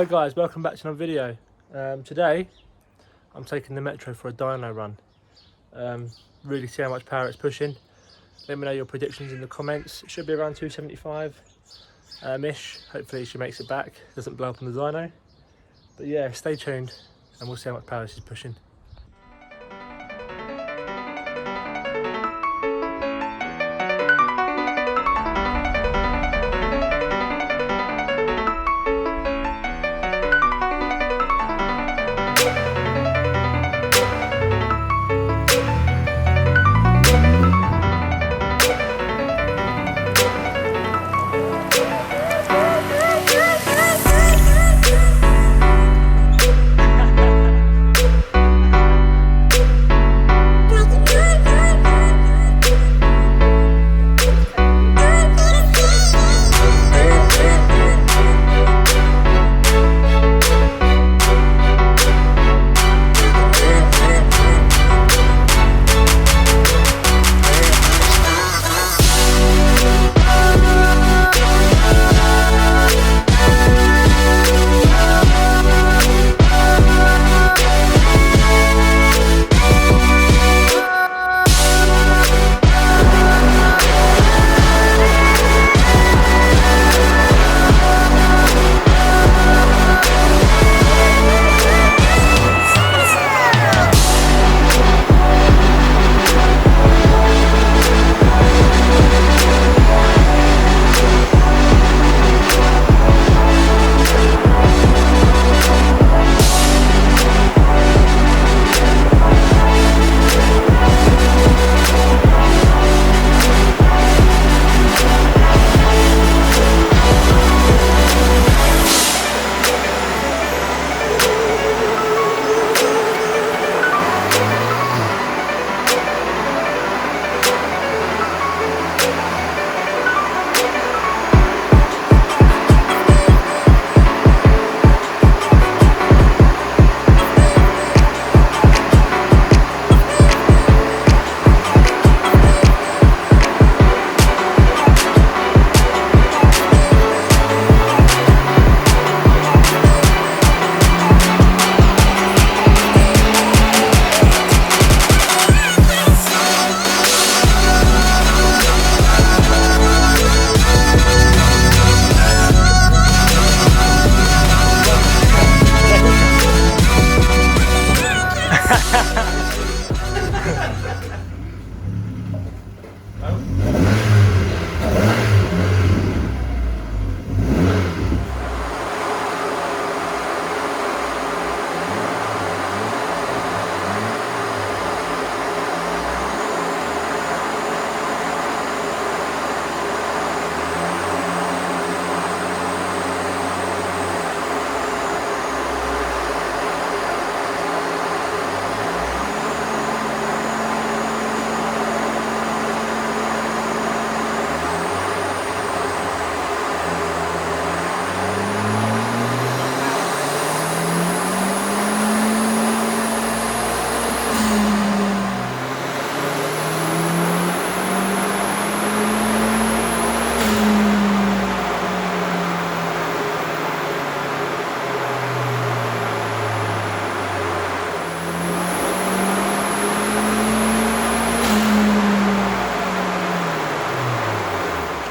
Hello guys, welcome back to another video. Today I'm taking the Metro for a dyno run. Really see how much power it's pushing. Let me know your predictions in the comments. It should be around 275 ish. Hopefully she makes it back, doesn't blow up on the dyno. But yeah, stay tuned and we'll see how much power this is pushing.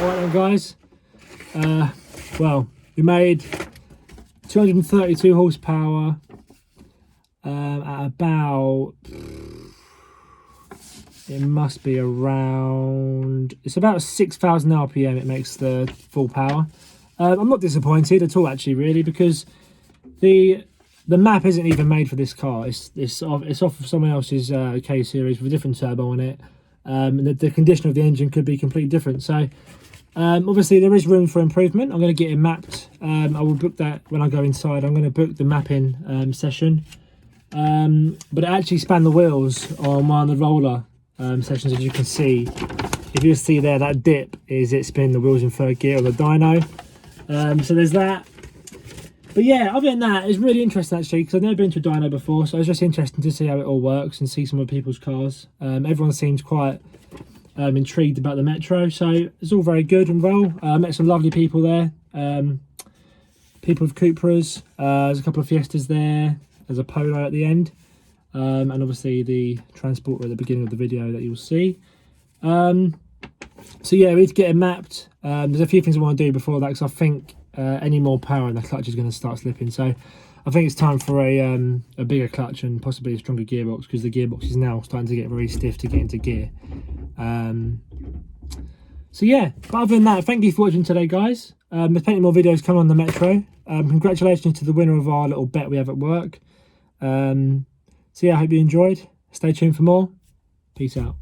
Alright then guys, well, we made 232 horsepower at about, it must be around, it's about 6,000 RPM it makes the full power. I'm not disappointed at all actually really, because the map isn't even made for this car. It's off of someone else's K series with a different turbo on it. And the condition of the engine could be completely different. So obviously there is room for improvement. I'm going to get it mapped. I will book that when I go inside. I'm going to book the mapping session. But it actually spanned the wheels on one of the roller sessions, as you can see. If you see there, that dip is it spinning the wheels in third gear on the dyno. So there's that. But yeah, other than that, it's really interesting actually, because I've never been to a dyno before, so it's just interesting to see how it all works and see some of people's cars. Everyone seems quite intrigued about the Metro, so it's all very good and well. I met some lovely people there. people with Cupras. There's a couple of Fiestas there. There's a Polo at the end. And obviously the Transporter at the beginning of the video that you'll see. So yeah, we need to get it mapped. There's a few things I want to do before that, because I think any more power and the clutch is going to start slipping. So I think it's time for a bigger clutch and possibly a stronger gearbox, because the gearbox is now starting to get very stiff to get into gear. So yeah, but other than that, thank you for watching today, guys. There's plenty more videos coming on the Metro. Congratulations to the winner of our little bet we have at work. So yeah, I hope you enjoyed. Stay tuned for more. Peace out.